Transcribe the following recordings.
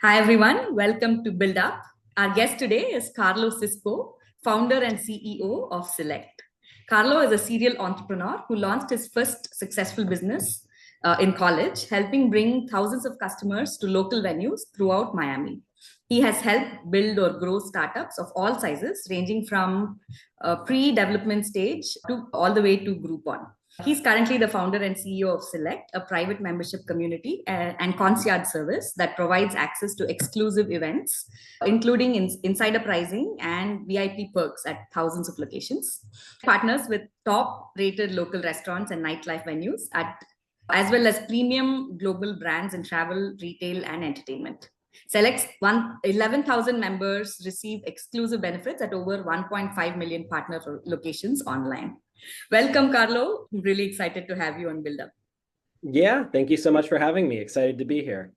Hi, everyone. Welcome to Build Up. Our guest today is Carlo Cisco, founder and CEO of Select. Carlo is a serial entrepreneur who launched his first successful business in college, helping bring thousands of customers to local venues throughout Miami. He has helped build or grow startups of all sizes, ranging from pre-development stage to all the way to Groupon. He's currently the founder and CEO of Select, a private membership community and concierge service that provides access to exclusive events, including insider pricing and VIP perks at thousands of locations. Partners with top rated local restaurants and nightlife venues as well as premium global brands in travel, retail, and entertainment. Select's 11,000 members receive exclusive benefits at over 1.5 million partner locations online. Welcome, Carlo. I'm really excited to have you on Build Up. Yeah, thank you so much for having me. Excited to be here.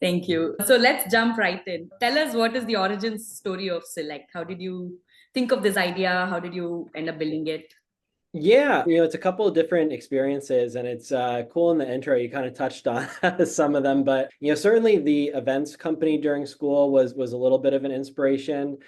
Thank you. So let's jump right in. Tell us, what is the origin story of Select? How did you think of this idea? How did you end up building it? Yeah, it's a couple of different experiences, and it's cool in the intro. You kind of touched on some of them, but certainly the events company during school was a little bit of an inspiration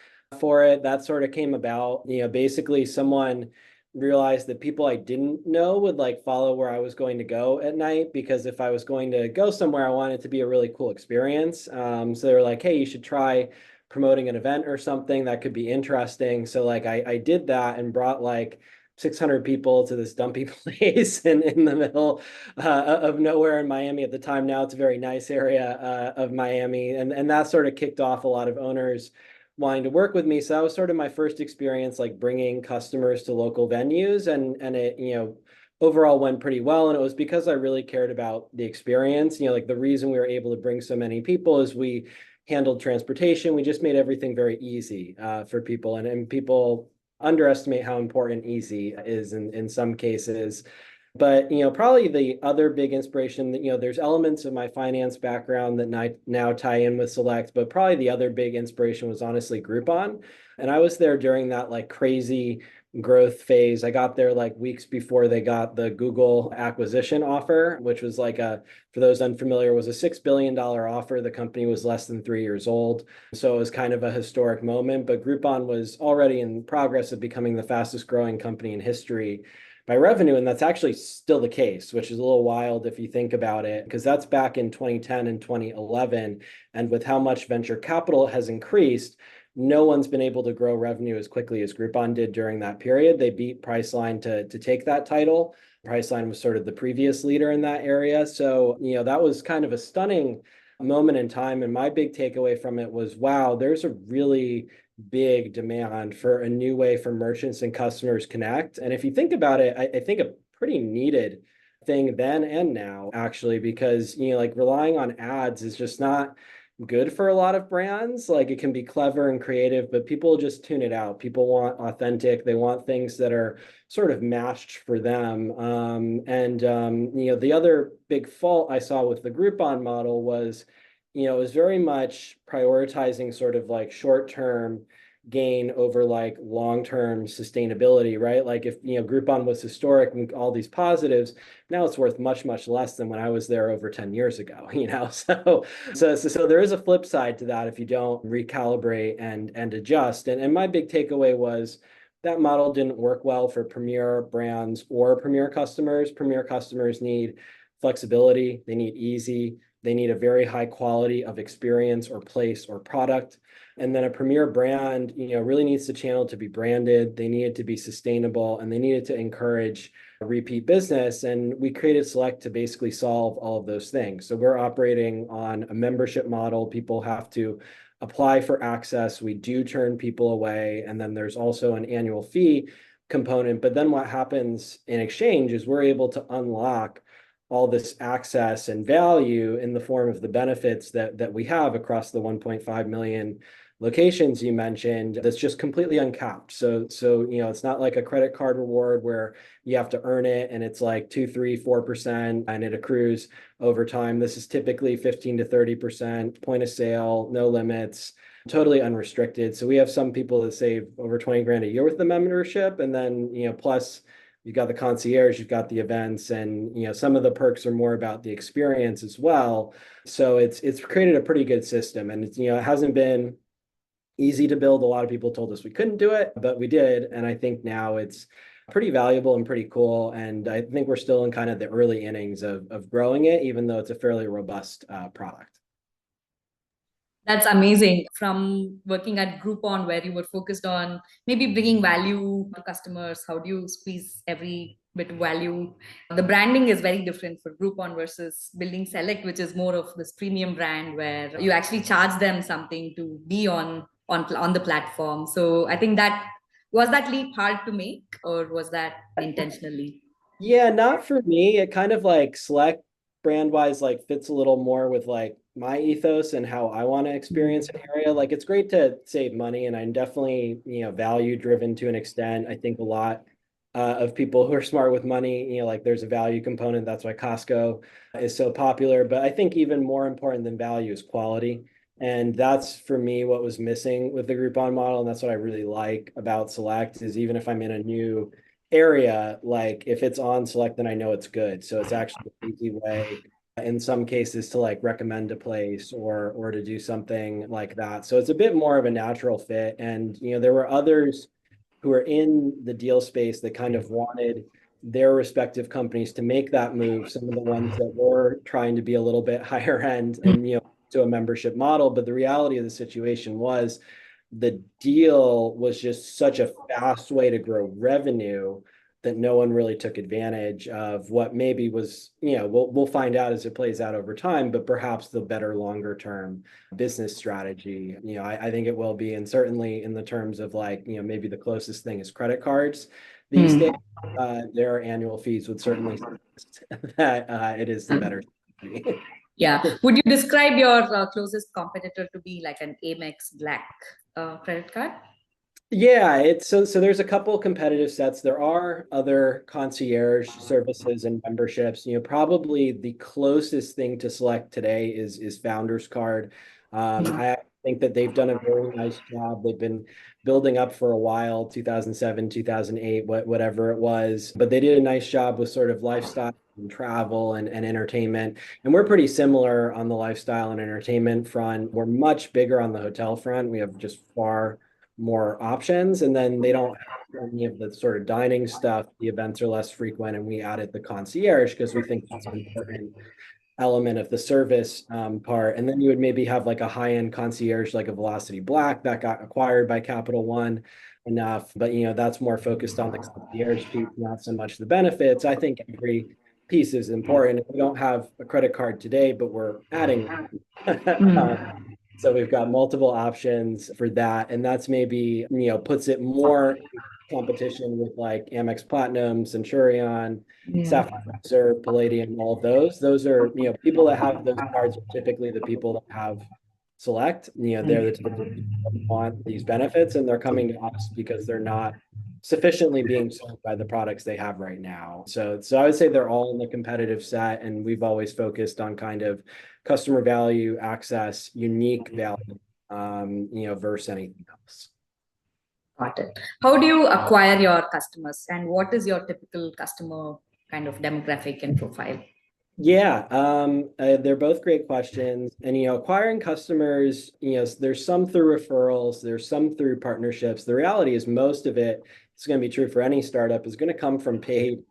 for it. That sort of came about, basically someone realized that people I didn't know would like follow where I was going to go at night, because if I was going to go somewhere, I wanted it to be a really cool experience. So they were like, hey, you should try promoting an event or something that could be interesting. So like I did that and brought like 600 people to this dumpy place in the middle of nowhere in Miami at the time. Now it's a very nice area of Miami. And that sort of kicked off a lot of owners wanting to work with me. So that was sort of my first experience, like bringing customers to local venues. And it, overall went pretty well. And it was because I really cared about the experience. Like the reason we were able to bring so many people is we handled transportation. We just made everything very easy for people. And people underestimate how important easy is in some cases. But, probably the other big inspiration that, there's elements of my finance background that now tie in with Select, but probably the other big inspiration was honestly Groupon. And I was there during that like crazy growth phase. I got there like weeks before they got the Google acquisition offer, which was like for those unfamiliar, was a $6 billion offer. The company was less than 3 years old. So it was kind of a historic moment, but Groupon was already in progress of becoming the fastest growing company in history by revenue. And that's actually still the case, which is a little wild if you think about it, because that's back in 2010 and 2011. And with how much venture capital has increased, no one's been able to grow revenue as quickly as Groupon did during that period. They beat Priceline to take that title. Priceline was sort of the previous leader in that area. So, that was kind of a stunning moment in time. And my big takeaway from it was, wow, there's a really big demand for a new way for merchants and customers connect. And if you think about it, I think a pretty needed thing then and now, actually, because, like relying on ads is just not good for a lot of brands. Like it can be clever and creative, but people just tune it out. People want authentic. They want things that are sort of matched for them. The other big fault I saw with the Groupon model was, it was very much prioritizing sort of like short-term gain over like long-term sustainability, right? Like if, Groupon was historic and all these positives, now it's worth much, much less than when I was there over 10 years ago, So there is a flip side to that if you don't recalibrate and adjust. And my big takeaway was that model didn't work well for premier brands or premier customers. Premier customers need flexibility, they need easy, they need a very high quality of experience or place or product. And then a premier brand, really needs the channel to be branded. They need it to be sustainable, and they need it to encourage repeat business. And we created Select to basically solve all of those things. So we're operating on a membership model. People have to apply for access. We do turn people away. And then there's also an annual fee component. But then what happens in exchange is we're able to unlock all this access and value in the form of the benefits that we have across the 1.5 million locations you mentioned, that's just completely uncapped. So it's not like a credit card reward where you have to earn it and it's like 2, 3, 4% and it accrues over time. This is typically 15 to 30% point of sale, no limits, totally unrestricted. So we have some people that save over 20 grand a year with the membership, and then plus you've got the concierge, you've got the events, and some of the perks are more about the experience as well. So it's created a pretty good system, and it hasn't been easy to build. A lot of people told us we couldn't do it, but we did, and I think now it's pretty valuable and pretty cool. And I think we're still in kind of the early innings of growing it, even though it's a fairly robust product. That's amazing. From working at Groupon, where you were focused on maybe bringing value to customers, how do you squeeze every bit of value? The branding is very different for Groupon versus building Select, which is more of this premium brand where you actually charge them something to be on the platform. So I think that was that leap hard to make, or was that intentionally? Yeah, not for me. It kind of like Select brand wise like fits a little more with like my ethos and how I want to experience an area. Like it's great to save money, and I'm definitely, value driven to an extent. I think a lot of people who are smart with money, like there's a value component. That's why Costco is so popular. But I think even more important than value is quality. And that's for me what was missing with the Groupon model. And that's what I really like about Select is even if I'm in a new area, like if it's on Select, then I know it's good. So it's actually an easy way in some cases to like recommend a place or to do something like that. So it's a bit more of a natural fit. And there were others who are in the deal space that kind of wanted their respective companies to make that move. Some of the ones that were trying to be a little bit higher end and to a membership model. But the reality of the situation was the deal was just such a fast way to grow revenue that no one really took advantage of what maybe was, we'll find out as it plays out over time, but perhaps the better longer term business strategy. I think it will be, and certainly in the terms of like, maybe the closest thing is credit cards these days. Their annual fees would certainly suggest that it is the better strategy. Yeah. Would you describe your closest competitor to be like an Amex Black credit card? Yeah, it's so there's a couple competitive sets. There are other concierge services and memberships. Probably the closest thing to Select today is Founders Card. I think that they've done a very nice job. They've been building up for a while, 2007, 2008, whatever it was. But they did a nice job with sort of lifestyle and travel and entertainment. And we're pretty similar on the lifestyle and entertainment front. We're much bigger on the hotel front. We have just far more options, and then they don't have any of the sort of dining stuff. The events are less frequent, and we added the concierge because we think that's an important element of the service part. And then you would maybe have like a high-end concierge like a Velocity Black that got acquired by Capital One enough, but that's more focused on the concierge piece, not so much the benefits. I think every piece is important. We don't have a credit card today, but we're adding so we've got multiple options for that. And that's maybe, puts it more in competition with like Amex Platinum, Centurion, Yeah. Sapphire Reserve, Palladium, all of those. Those are, people that have those cards are typically the people that have Select. They're the type of people that want these benefits, and they're coming to us because they're not sufficiently being served by the products they have right now. So I would say they're all in the competitive set, and we've always focused on kind of customer value, access, unique value, versus anything else. Got it. How do you acquire your customers, and what is your typical customer kind of demographic and profile? Yeah, they're both great questions. And acquiring customers, there's some through referrals, there's some through partnerships. The reality is most of it, it's going to be true for any startup, is going to come from paid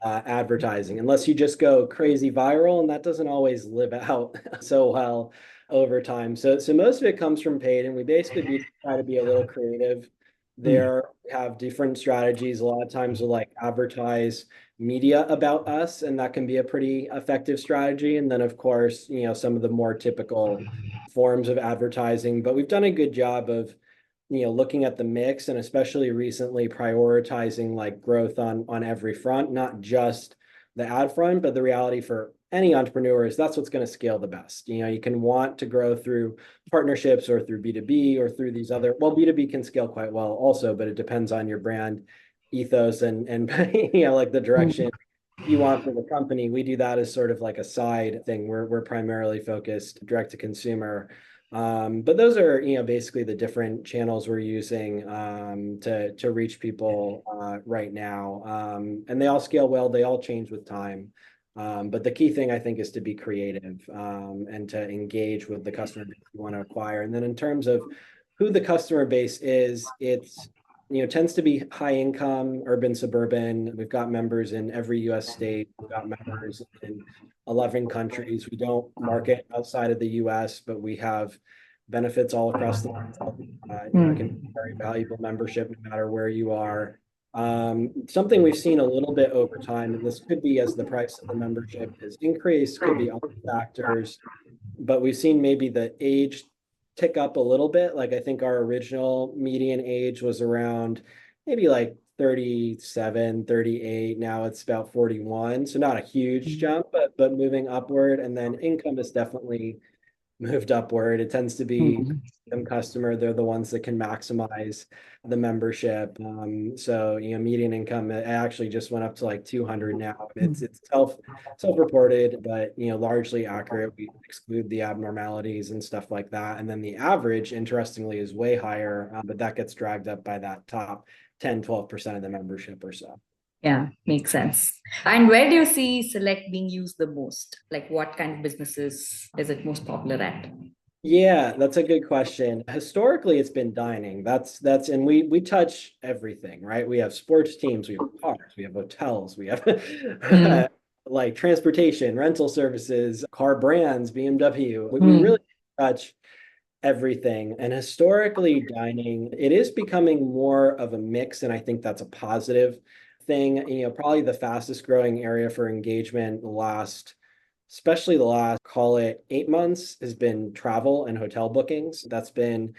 advertising, unless you just go crazy viral, and that doesn't always live out so well over time. So most of it comes from paid, and we basically try to be a little creative there. We have different strategies. A lot of times we'll like advertise media about us, and that can be a pretty effective strategy. And then of course, some of the more typical forms of advertising, but we've done a good job of looking at the mix, and especially recently prioritizing like growth on every front, not just the ad front, but the reality for any entrepreneur is that's what's going to scale the best. You can want to grow through partnerships or through B2B or through these other, well, B2B can scale quite well also, but it depends on your brand ethos and like the direction you want for the company. We do that as sort of like a side thing. We're primarily focused direct to consumer But those are, basically the different channels we're using to reach people right now. And they all scale well, they all change with time. But the key thing I think is to be creative and to engage with the customer base you want to acquire. And then in terms of who the customer base is, it's tends to be high income, urban, suburban. We've got members in every US state. We've got members in 11 countries. We don't market outside of the US, but we have benefits all across the world. It can be a very valuable membership no matter where you are. Something we've seen a little bit over time, and this could be as the price of the membership has increased, could be other factors, but we've seen maybe the age tick up a little bit. Like I think our original median age was around maybe like 37, 38. Now it's about 41. So not a huge jump, but moving upward. And then income is definitely moved upward. It tends to be some customer. They're the ones that can maximize the membership. So median income it actually just went up to like 200 now. It's self-reported, but largely accurate. We exclude the abnormalities and stuff like that. And then the average, interestingly, is way higher, but that gets dragged up by that top 10, 12% of the membership or so. Yeah, makes sense. And where do you see Select being used the most? Like what kind of businesses is it most popular at? Yeah, that's a good question. Historically, it's been dining. And we touch everything, right? We have sports teams, we have cars, we have hotels, we have like transportation, rental services, car brands, BMW. We really touch everything. And historically, dining, it is becoming more of a mix, and I think that's a positive thing. Probably the fastest growing area for engagement especially the last, call it 8 months, has been travel and hotel bookings. That's been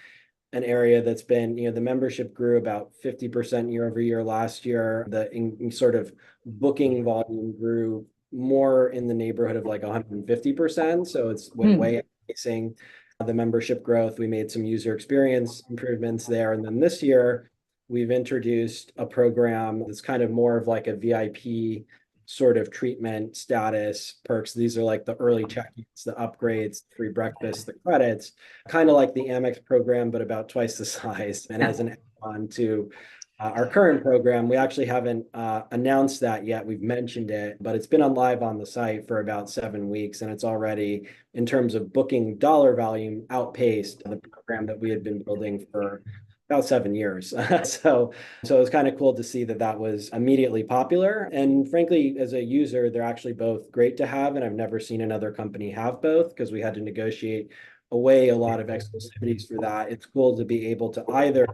an area that's been, the membership grew about 50% year over year last year. The sort of booking volume grew more in the neighborhood of like 150%. So it's way outpacing the membership growth. We made some user experience improvements there. And then this year, we've introduced a program that's kind of more of like a VIP sort of treatment status perks. These are like the early check-ins, the upgrades, the free breakfast, the credits, kind of like the Amex program, but about twice the size. And as an add-on to our current program, we actually haven't announced that yet. We've mentioned it, but it's been on live on the site for about 7 weeks, and it's already, in terms of booking dollar volume, outpaced the program that we had been building for about 7 years. So it's kind of cool to see that was immediately popular. And frankly, as a user, they're actually both great to have. And I've never seen another company have both because we had to negotiate away a lot of exclusivities for that. It's cool to be able to either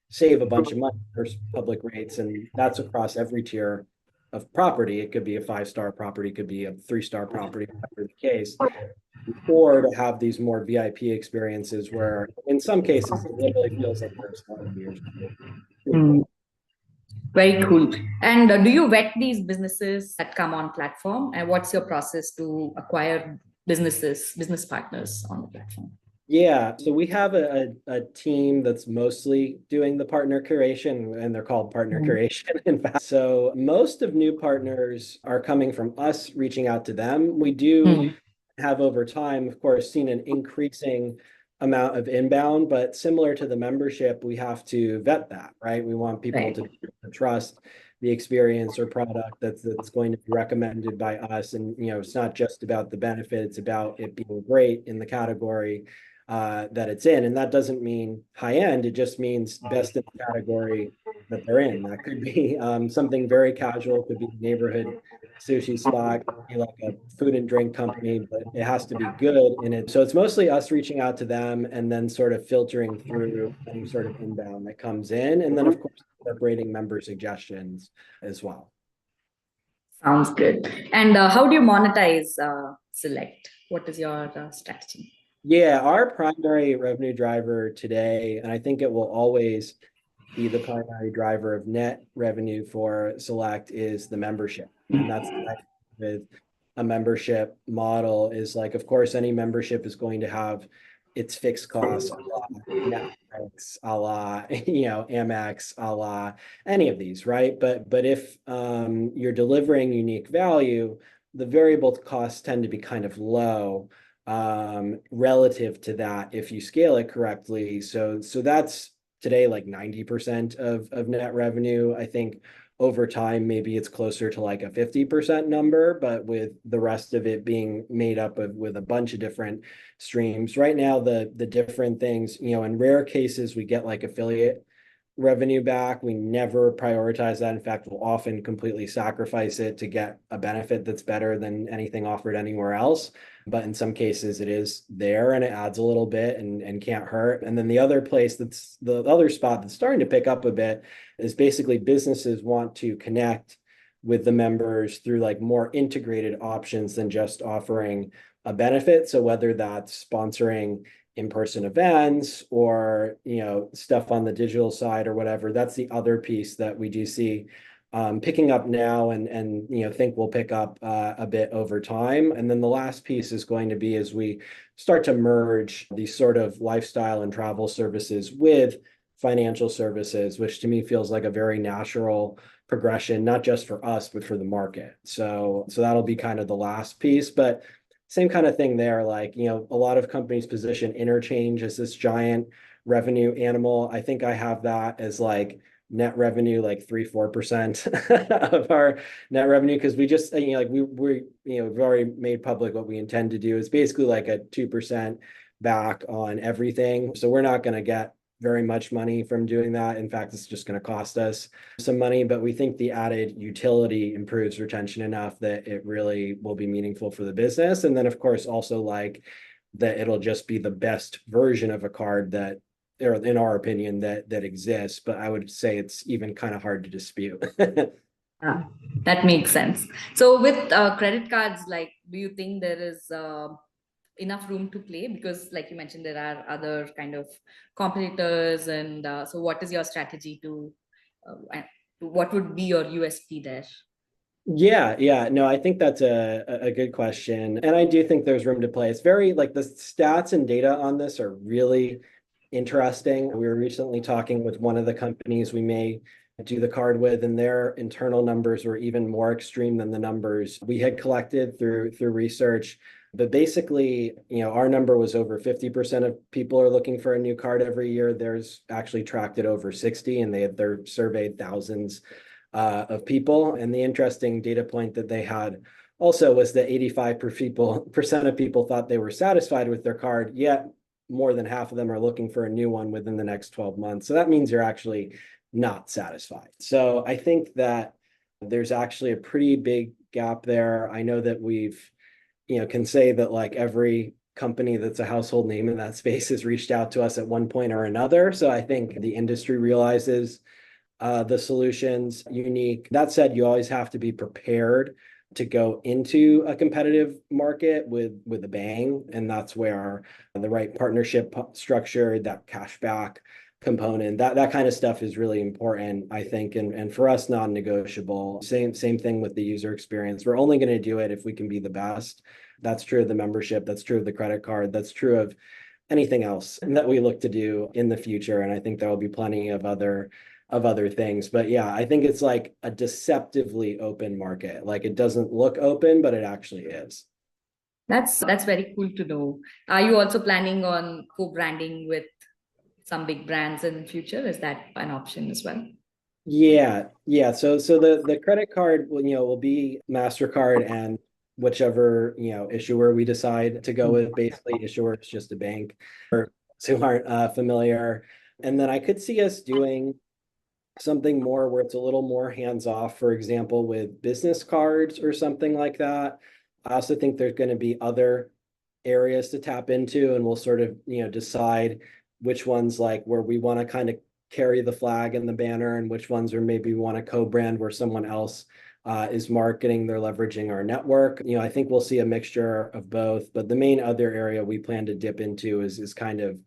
save a bunch of money versus public rates, and that's across every tier of property. It could be a 5-star property, could be a 3-star property, whatever the case, or to have these more VIP experiences where in some cases it literally feels like there's a lot of years. Very cool. And do you vet these businesses that come on platform? And what's your process to acquire business partners on the platform? Yeah, so we have a team that's mostly doing the partner curation, and they're called partner curation, in fact. So most of new partners are coming from us reaching out to them. We do have over time, of course, seen an increasing amount of inbound, but similar to the membership, we have to vet that, right? We want people to trust the experience or product that's going to be recommended by us. And, it's not just about the benefit, it's about it being great in the category that it's in. And that doesn't mean high end, it just means best in the category that they're in. That could be something very casual, could be a neighborhood sushi spot, could be like a food and drink company, but it has to be good in it. So it's mostly us reaching out to them and then sort of filtering through any sort of inbound that comes in. And then, of course, incorporating member suggestions as well. Sounds good. And how do you monetize Select? What is your strategy? Yeah, our primary revenue driver today, and I think it will always be the primary driver of net revenue for Select, is the membership. And that's the nice thing with a membership model is like, of course, any membership is going to have its fixed costs, a la Netflix, a la, Amex, a la any of these, right? But if you're delivering unique value, the variable costs tend to be kind of low. relative to that if you scale it correctly. So that's today like 90% of net revenue. I think over time, maybe it's closer to like a 50% number, but with the rest of it being made up of with a bunch of different streams. Right now, the different things, in rare cases, we get like affiliate revenue back. We never prioritize that. In fact, we'll often completely sacrifice it to get a benefit that's better than anything offered anywhere else. But in some cases, it is there and it adds a little bit and can't hurt. And then the other place that's the other spot that's starting to pick up a bit is basically businesses want to connect with the members through like more integrated options than just offering a benefit. So whether that's sponsoring in-person events or stuff on the digital side or whatever, that's the other piece that we do see picking up now and think will pick up a bit over time. And then the last piece is going to be as we start to merge these sort of lifestyle and travel services with financial services, which to me feels like a very natural progression, not just for us, but for the market. So that'll be kind of the last piece, but same kind of thing there. Like, a lot of companies position interchange as this giant revenue animal. I think I have that as like net revenue, like 3-4% of our net revenue. Cause we just, we've already made public what we intend to do. It's basically like a 2% back on everything. So we're not going to get very much money from doing that. In fact, it's just going to cost us some money, but we think the added utility improves retention enough that it really will be meaningful for the business. And then of course, also like that it'll just be the best version of a card that, or in our opinion, that exists. But I would say it's even kind of hard to dispute. That makes sense. So with credit cards, like, do you think there is enough room to play? Because like you mentioned, there are other kind of competitors. And so what is your strategy what would be your USP there? Yeah. No, I think that's a good question. And I do think there's room to play. It's very like the stats and data on this are really interesting. We were recently talking with one of the companies we may do the card with, and their internal numbers were even more extreme than the numbers we had collected through research. But basically, our number was over 50% of people are looking for a new card every year. Theirs actually tracked at over 60, and they're surveyed thousands of people. And the interesting data point that they had also was that 85% of people thought they were satisfied with their card, yet more than half of them are looking for a new one within the next 12 months. So that means you're actually not satisfied. So I think that there's actually a pretty big gap there. I know that we've, can say that like every company that's a household name in that space has reached out to us at one point or another. So I think the industry realizes the solution's unique. That said, you always have to be prepared to go into a competitive market with a bang. And that's where the right partnership structure, that cashback component, that kind of stuff is really important, I think. And for us, non-negotiable. Same thing with the user experience. We're only going to do it if we can be the best. That's true of the membership. That's true of the credit card. That's true of anything else that we look to do in the future. And I think there will be plenty of other things. But yeah, I think it's like a deceptively open market. Like it doesn't look open, but it actually is. That's very cool to know. Are you also planning on co-branding with some big brands in the future? Is that an option as well? Yeah. So the credit card will be MasterCard and whichever issuer we decide to go with. Basically, issuer is just a bank for those who aren't familiar. And then I could see us doing something more where it's a little more hands-off, for example, with business cards or something like that. I also think there's going to be other areas to tap into, and we'll sort of decide which ones like where we want to kind of carry the flag and the banner, and which ones are maybe we want to co-brand where someone else is marketing, they're leveraging our network. I think we'll see a mixture of both, but the main other area we plan to dip into is kind of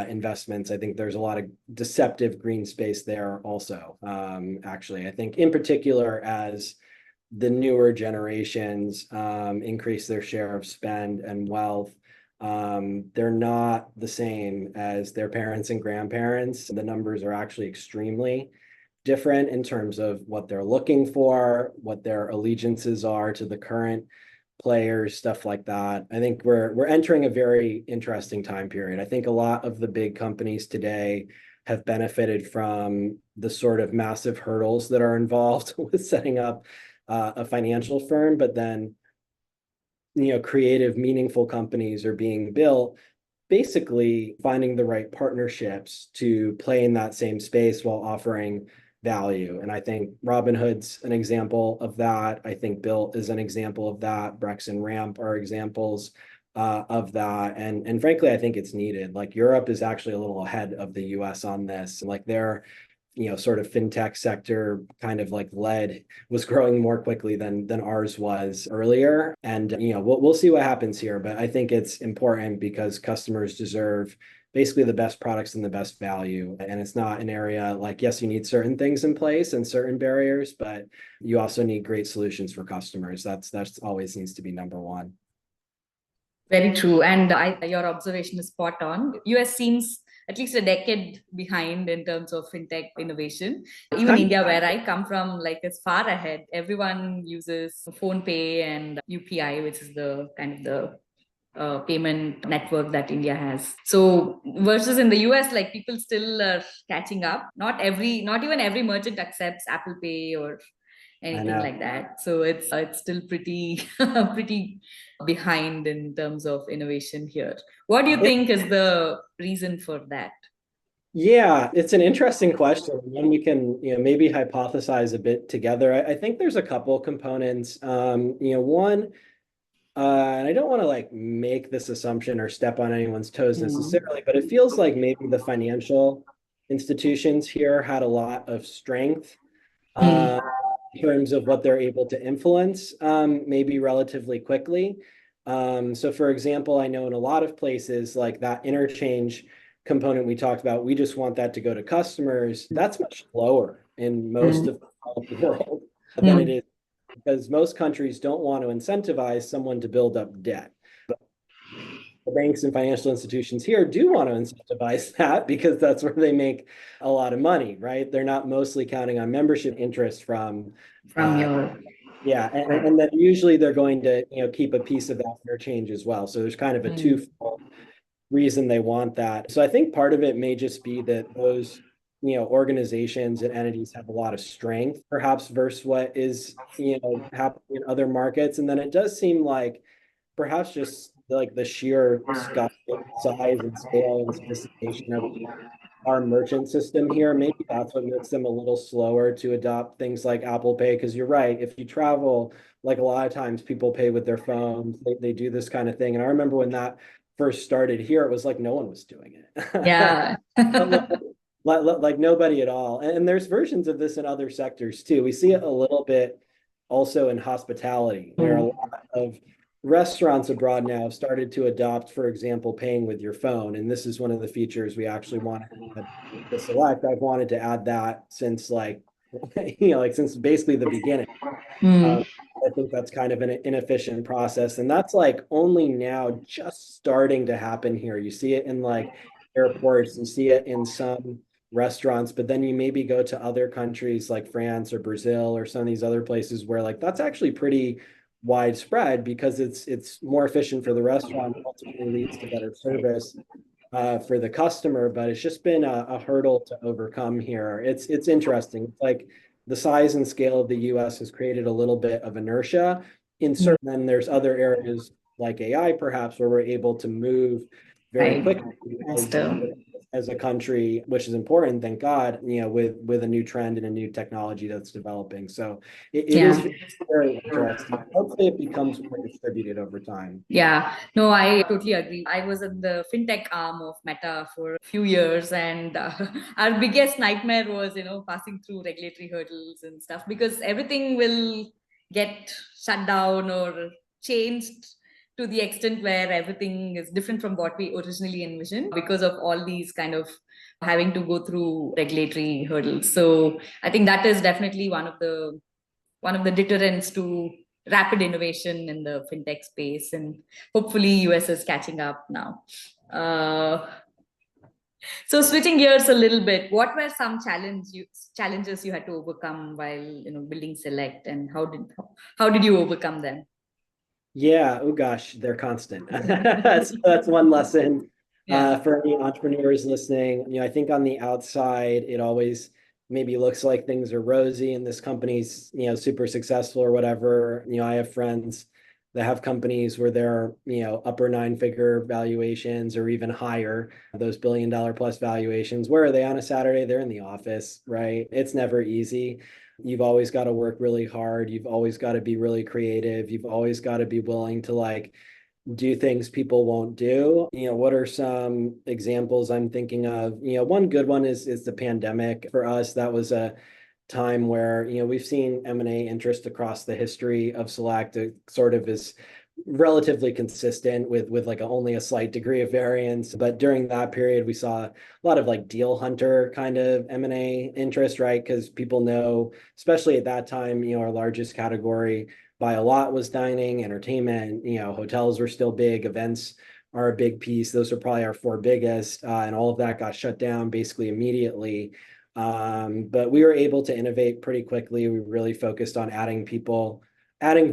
investments. I think there's a lot of deceptive green space there also. Actually, I think in particular as the newer generations increase their share of spend and wealth, they're not the same as their parents and grandparents. The numbers are actually extremely different in terms of what they're looking for, what their allegiances are to the current players, stuff like that. I think we're entering a very interesting time period. I think a lot of the big companies today have benefited from the sort of massive hurdles that are involved with setting up a financial firm, but then creative, meaningful companies are being built, basically finding the right partnerships to play in that same space while offering value. And I think Robinhood's an example of that. I think Built is an example of that. Brex and Ramp are examples of that. And frankly, I think it's needed. Like Europe is actually a little ahead of the US on this. Like they're sort of fintech sector kind of like was growing more quickly than ours was earlier. And we'll see what happens here, but I think it's important because customers deserve basically the best products and the best value. And it's not an area like, yes, you need certain things in place and certain barriers, but you also need great solutions for customers. That's always needs to be number one. Very true. And your observation is spot on. US seems at least a decade behind in terms of fintech innovation. Even India, where I come from, like is far ahead. Everyone uses phone pay and UPI, which is the kind of the payment network that India has. So versus in the US, like people still are catching up. Not even every merchant accepts Apple Pay or anything like that. So it's still pretty pretty behind in terms of innovation here. What do you think is the reason for that? Yeah, it's an interesting question. One we can, maybe hypothesize a bit together. I think there's a couple components. One, and I don't want to like make this assumption or step on anyone's toes necessarily, but it feels like maybe the financial institutions here had a lot of strength in terms of what they're able to influence, maybe relatively quickly. So for example, I know in a lot of places like that interchange component we talked about, we just want that to go to customers. That's much lower in most of the world than it is, because most countries don't want to incentivize someone to build up debt. But the banks and financial institutions here do want to incentivize that because that's where they make a lot of money, right? They're not mostly counting on membership interest from your yeah, and then usually they're going to keep a piece of that fair change as well. So there's kind of a twofold reason they want that. So I think part of it may just be that those organizations and entities have a lot of strength, perhaps versus what is happening in other markets. And then it does seem like perhaps just like the sheer size and scale and sophistication of our merchant system here, maybe that's what makes them a little slower to adopt things like Apple Pay. Because you're right, if you travel, like a lot of times people pay with their phones, they do this kind of thing. And I remember when that first started here, it was like no one was doing it. Yeah. like nobody at all. And there's versions of this in other sectors too. We see it a little bit also in hospitality, where a lot of restaurants abroad now have started to adopt, for example, paying with your phone. And this is one of the features we actually want to select. I've wanted to add that since since basically the beginning. I think that's kind of an inefficient process. And that's like only now just starting to happen here. You see it in like airports, you see it in some restaurants, but then you maybe go to other countries like France or Brazil or some of these other places where like that's actually pretty widespread because it's more efficient for the restaurant, ultimately leads to better service for the customer, but it's just been a hurdle to overcome here. It's interesting. It's like the size and scale of the US has created a little bit of inertia in certain, then there's other areas like AI perhaps where we're able to move very quickly as a country, which is important, thank God, with a new trend and a new technology that's developing. So it is very interesting. Hopefully it becomes more distributed over time. Yeah, no, I totally agree. I was in the fintech arm of Meta for a few years, and our biggest nightmare was, passing through regulatory hurdles and stuff because everything will get shut down or changed to the extent where everything is different from what we originally envisioned because of all these kind of having to go through regulatory hurdles. So I think that is definitely one of the deterrents to rapid innovation in the fintech space, and hopefully US is catching up now. So switching gears a little bit, what were some challenges you had to overcome while building Select, and how did you overcome them? Yeah, oh gosh, they're constant. That's one lesson Yeah. for any entrepreneurs listening. I think on the outside, it always maybe looks like things are rosy and this company's, super successful or whatever. I have friends that have companies where they're, upper nine-figure valuations or even higher, those billion-dollar plus valuations. Where are they on a Saturday? They're in the office, right? It's never easy. You've always got to work really hard. You've always got to be really creative. You've always got to be willing to like do things people won't do. What are some examples I'm thinking of? One good one is the pandemic. For us, that was a time where, we've seen M&A interest across the history of Select. It sort of is relatively consistent with like only a slight degree of variance. But during that period, we saw a lot of like deal hunter kind of M&A interest, right? Because people know, especially at that time, our largest category by a lot was dining, entertainment, hotels were still big, events are a big piece. Those are probably our four biggest, and all of that got shut down basically immediately. But we were able to innovate pretty quickly. We really focused on adding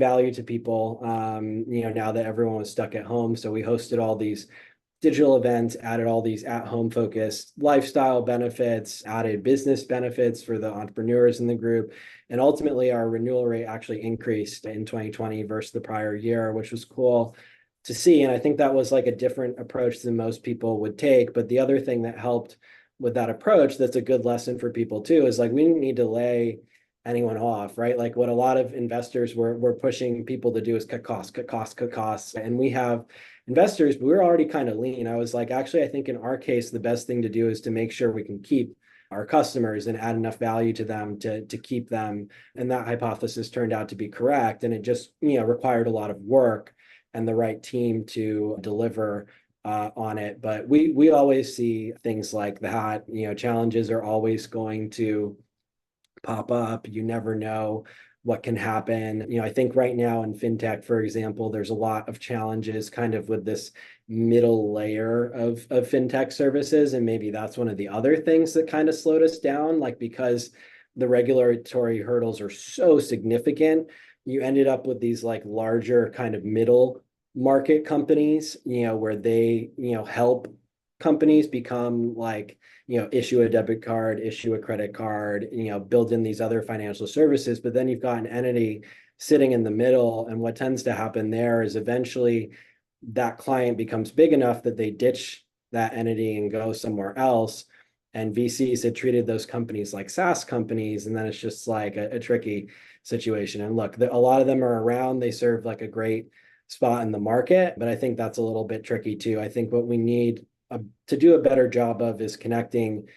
value to people, now that everyone was stuck at home. So we hosted all these digital events, added all these at-home focused lifestyle benefits, added business benefits for the entrepreneurs in the group. And ultimately, our renewal rate actually increased in 2020 versus the prior year, which was cool to see. And I think that was like a different approach than most people would take. But the other thing that helped with that approach, that's a good lesson for people too, is like we didn't need to lay anyone off, right? Like what a lot of investors were pushing people to do is cut costs, cut costs, cut costs. And we have investors, but we're already kind of lean. I was like, actually, I think in our case, the best thing to do is to make sure we can keep our customers and add enough value to them to keep them. And that hypothesis turned out to be correct. And it just, required a lot of work and the right team to deliver on it. But we always see things like that. Challenges are always going to pop up. You never know what can happen. I think right now in fintech, for example, there's a lot of challenges kind of with this middle layer of fintech services. And maybe that's one of the other things that kind of slowed us down, like because the regulatory hurdles are so significant, you ended up with these like larger kind of middle market companies, where they, help companies become like, issue a debit card, issue a credit card, build in these other financial services. But then you've got an entity sitting in the middle. And what tends to happen there is eventually that client becomes big enough that they ditch that entity and go somewhere else. And VCs had treated those companies like SaaS companies. And then it's just like a tricky situation. And look, a lot of them are around. They serve like a great spot in the market, but I think that's a little bit tricky too. I think what we need to do a better job of is connecting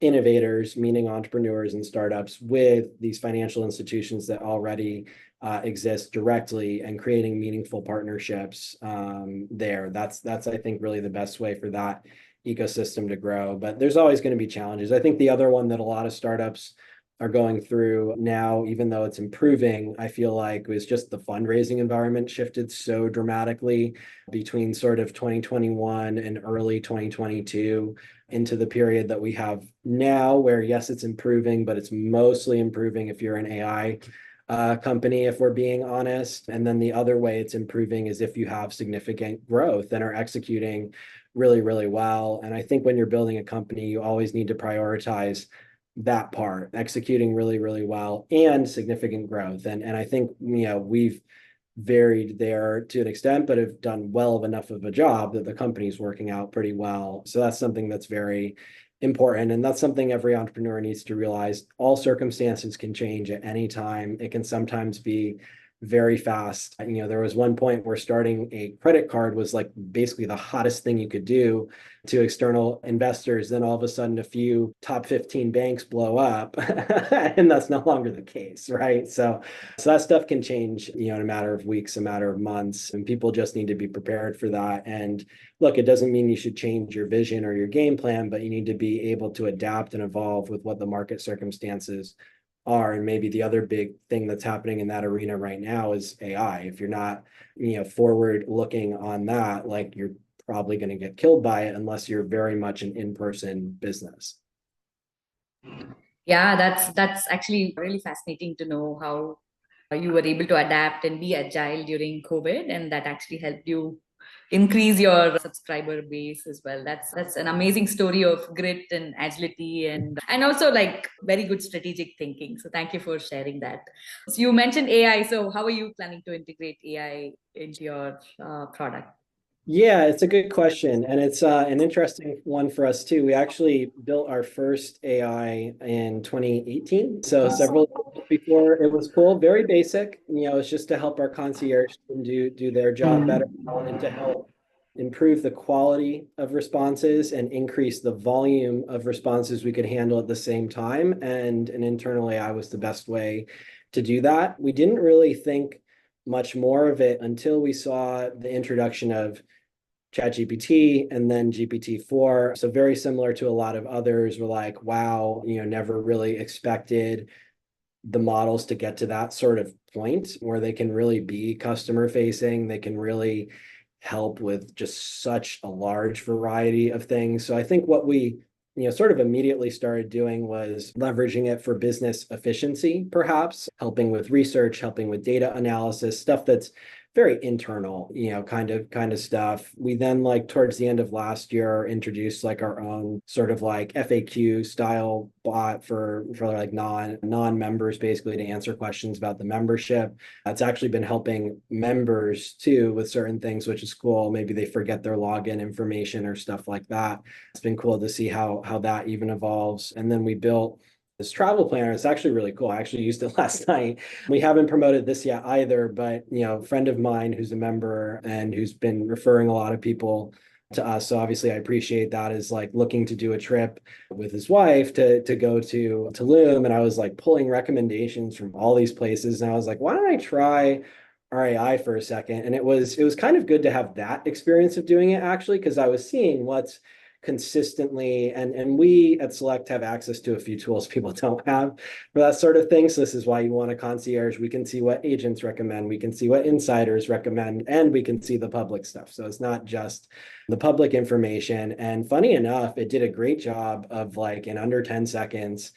innovators, meaning entrepreneurs and startups, with these financial institutions that already exist directly and creating meaningful partnerships there. That's I think really the best way for that ecosystem to grow. But there's always going to be challenges. I think the other one that a lot of startups are going through now, even though it's improving, I feel like was just the fundraising environment shifted so dramatically between sort of 2021 and early 2022 into the period that we have now, where yes, it's improving, but it's mostly improving if you're an AI company, if we're being honest. And then the other way it's improving is if you have significant growth and are executing really, really well. And I think when you're building a company, you always need to prioritize that part, executing really, really well and significant growth. And I think, we've varied there to an extent, but have done enough of a job that the company's working out pretty well. So that's something that's very important. And that's something every entrepreneur needs to realize. All circumstances can change at any time. It can sometimes be very fast. There was one point where starting a credit card was like basically the hottest thing you could do to external investors. Then all of a sudden, a few top 15 banks blow up, and that's no longer the case, right? So that stuff can change, in a matter of weeks, a matter of months, and people just need to be prepared for that. And look, it doesn't mean you should change your vision or your game plan, but you need to be able to adapt and evolve with what the market circumstances are. And maybe the other big thing that's happening in that arena right now is AI. If you're not, forward looking on that, like you're probably going to get killed by it unless you're very much an in-person business. Yeah, that's actually really fascinating to know how you were able to adapt and be agile during COVID, and that actually helped you increase your subscriber base as well. That's an amazing story of grit and agility, and also like very good strategic thinking. So thank you for sharing that. So you mentioned AI. So how are you planning to integrate AI into your product? Yeah, it's a good question. And it's an interesting one for us too. We actually built our first AI in 2018. So several years before. It was cool, very basic. It's just to help our concierge team do their job better and to help improve the quality of responses and increase the volume of responses we could handle at the same time. And an internal AI was the best way to do that. We didn't really think much more of it until we saw the introduction of ChatGPT and then GPT-4. So very similar to a lot of others. We're like, wow, never really expected the models to get to that sort of point where they can really be customer facing. They can really help with just such a large variety of things. So I think what we sort of immediately started doing was leveraging it for business efficiency, perhaps helping with research, helping with data analysis, stuff that's very internal, kind of stuff. We then like towards the end of last year introduced like our own sort of like FAQ style bot for like non-members basically to answer questions about the membership. That's actually been helping members too with certain things, which is cool. Maybe they forget their login information or stuff like that. It's been cool to see how that even evolves. And then we built this travel planner. It's actually really cool. I actually used it last night. We haven't promoted this yet either, but a friend of mine who's a member and who's been referring a lot of people to us. So obviously I appreciate that, is like looking to do a trip with his wife to go to Tulum. And I was like pulling recommendations from all these places. And I was like, why don't I try RAI for a second? And it was kind of good to have that experience of doing it actually, because I was seeing what's consistently, and we at Select have access to a few tools people don't have for that sort of thing. So this is why you want a concierge. We can see what agents recommend, we can see what insiders recommend, and we can see the public stuff. So it's not just the public information. And funny enough, it did a great job of like in under 10 seconds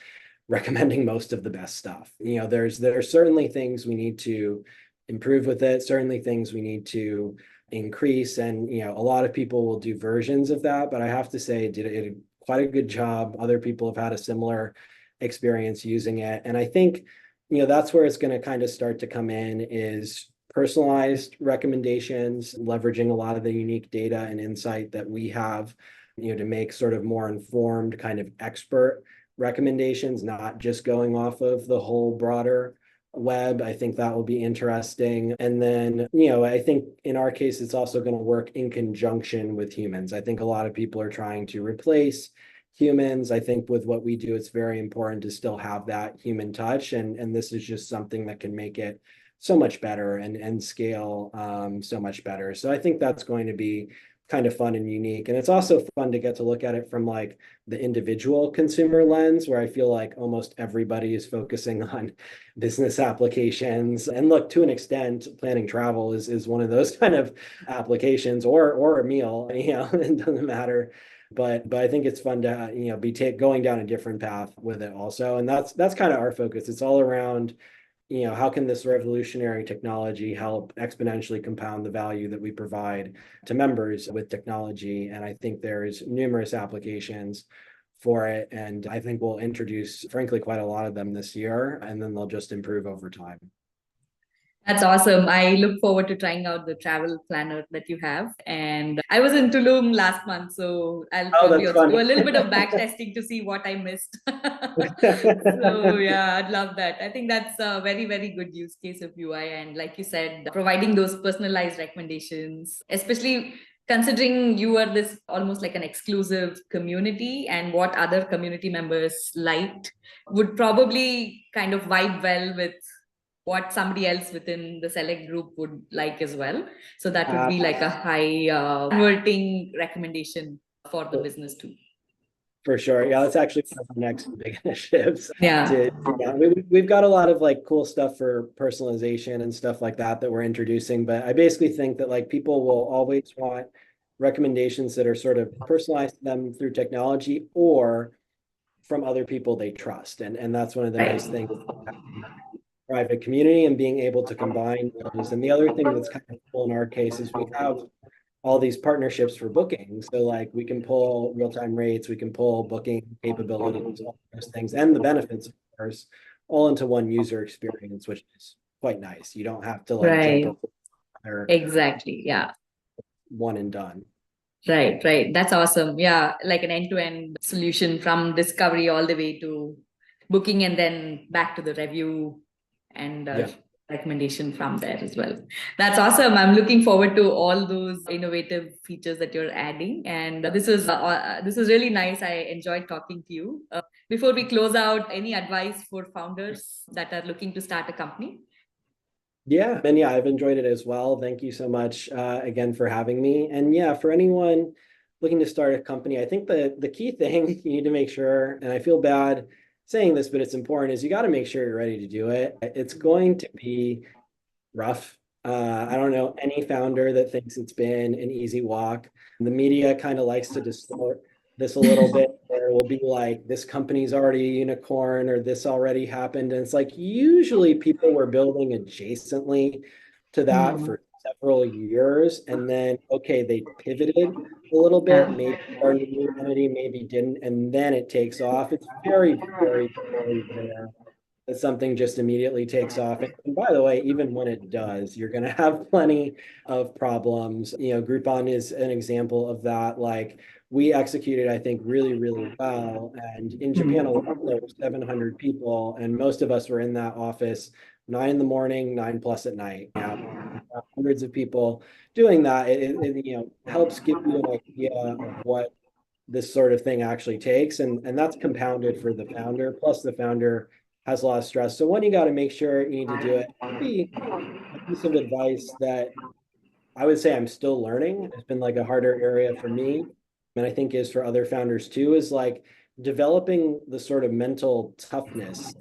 recommending most of the best stuff. There are certainly things we need to improve with it, certainly things we need to increase, and a lot of people will do versions of that, but I have to say it did quite a good job. Other people have had a similar experience using it, and I think that's where it's going to kind of start to come in, is personalized recommendations, leveraging a lot of the unique data and insight that we have to make sort of more informed kind of expert recommendations, not just going off of the whole broader web. I think that will be interesting. And then, I think in our case, it's also going to work in conjunction with humans. I think a lot of people are trying to replace humans. I think with what we do, it's very important to still have that human touch. And this is just something that can make it so much better and scale so much better. So I think that's going to be kind of fun and unique. And it's also fun to get to look at it from like the individual consumer lens, where I feel like almost everybody is focusing on business applications. And look, to an extent, planning travel is one of those kind of applications, or a meal, it doesn't matter. But I think it's fun to be going down a different path with it also. And that's kind of our focus. It's all around how can this revolutionary technology help exponentially compound the value that we provide to members with technology? And I think there's numerous applications for it. And I think we'll introduce, frankly, quite a lot of them this year, and then they'll just improve over time. That's awesome. I look forward to trying out the travel planner that you have. And I was in Tulum last month, so I'll probably also do a little bit of back testing to see what I missed. So yeah, I'd love that. I think that's a very, very good use case of UI. And like you said, providing those personalized recommendations, especially considering you are this almost like an exclusive community, and what other community members liked would probably kind of vibe well with what somebody else within the select group would like as well. So that would be like a high converting recommendation for the business too. For sure. Yeah, that's actually one of our next big initiatives. Yeah. We've got a lot of like cool stuff for personalization and stuff like that we're introducing. But I basically think that like people will always want recommendations that are sort of personalized to them through technology or from other people they trust. And that's one of the nice things private community and being able to combine those. And the other thing that's kind of cool in our case is we have all these partnerships for booking. So like we can pull real-time rates, we can pull booking capabilities, all those things, and the benefits, of course, all into one user experience, which is quite nice. You don't have to like jump Right. over Exactly. Yeah. one and done. Right. Right. That's awesome. Yeah. Like an end-to-end solution from discovery all the way to booking and then back to the review and Yeah. recommendation from there as well. That's awesome. I'm looking forward to all those innovative features that you're adding. And this is really nice. I enjoyed talking to you. Before we close out, any advice for founders that are looking to start a company? Yeah, and yeah, I've enjoyed it as well. Thank you so much again for having me. And yeah, for anyone looking to start a company, I think the key thing you need to make sure, and I feel bad saying this, but it's important, is you got to make sure you're ready to do it. It's going to be rough. I don't know any founder that thinks it's been an easy walk. The media kind of likes to distort this a little bit, where it will be like, this company's already a unicorn or this already happened. And it's like, usually people were building adjacently to that Hmm. for several years. And then, okay, they pivoted a little bit, Yeah. maybe started a new entity, maybe didn't, and then it takes off. It's very, very, very rare that something just immediately takes off. And by the way, even when it does, you're going to have plenty of problems. You know, Groupon is an example of that. Like we executed, I think, really, really well. And in Japan alone, there were 700 people, and most of us were in that office 9 in the morning, 9+ at night. Yeah, hundreds of people doing that. It helps give you an idea of what this sort of thing actually takes, and that's compounded for the founder. Plus, the founder has a lot of stress. So one, you got to make sure you need to do it. Maybe a piece of advice that I would say I'm still learning. It's been like a harder area for me, and I think is for other founders too, is like developing the sort of mental toughness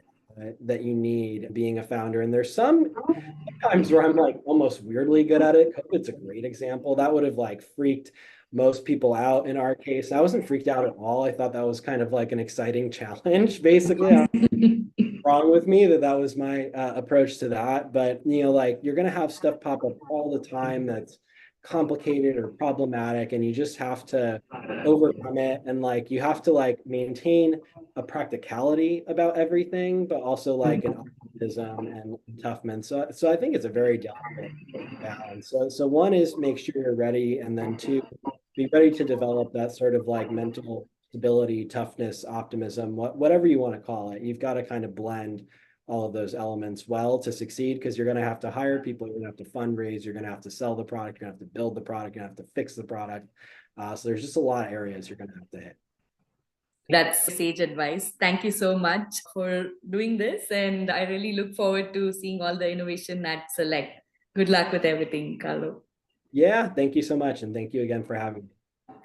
that you need being a founder. And there's some times where I'm like almost weirdly good at it. COVID's a great example. That would have like freaked most people out in our case. I wasn't freaked out at all. I thought that was kind of like an exciting challenge, basically. Wrong with me that was my approach to that. But like you're gonna have stuff pop up all the time that's complicated or problematic, and you just have to overcome it. And like you have to like maintain a practicality about everything, but also like an optimism and toughness. So I think it's a very delicate balance. So one is make sure you're ready, and then two, be ready to develop that sort of like mental stability, toughness, optimism, whatever you want to call it. You've got to kind of blend all of those elements well to succeed, because you're going to have to hire people, you're going to have to fundraise, you're going to have to sell the product, you're going to have to build the product, you're going to have to fix the product. So there's just a lot of areas you're going to have to hit. That's sage advice. Thank you so much for doing this. And I really look forward to seeing all the innovation at Select. Good luck with everything, Carlo. Yeah, thank you so much. And thank you again for having me.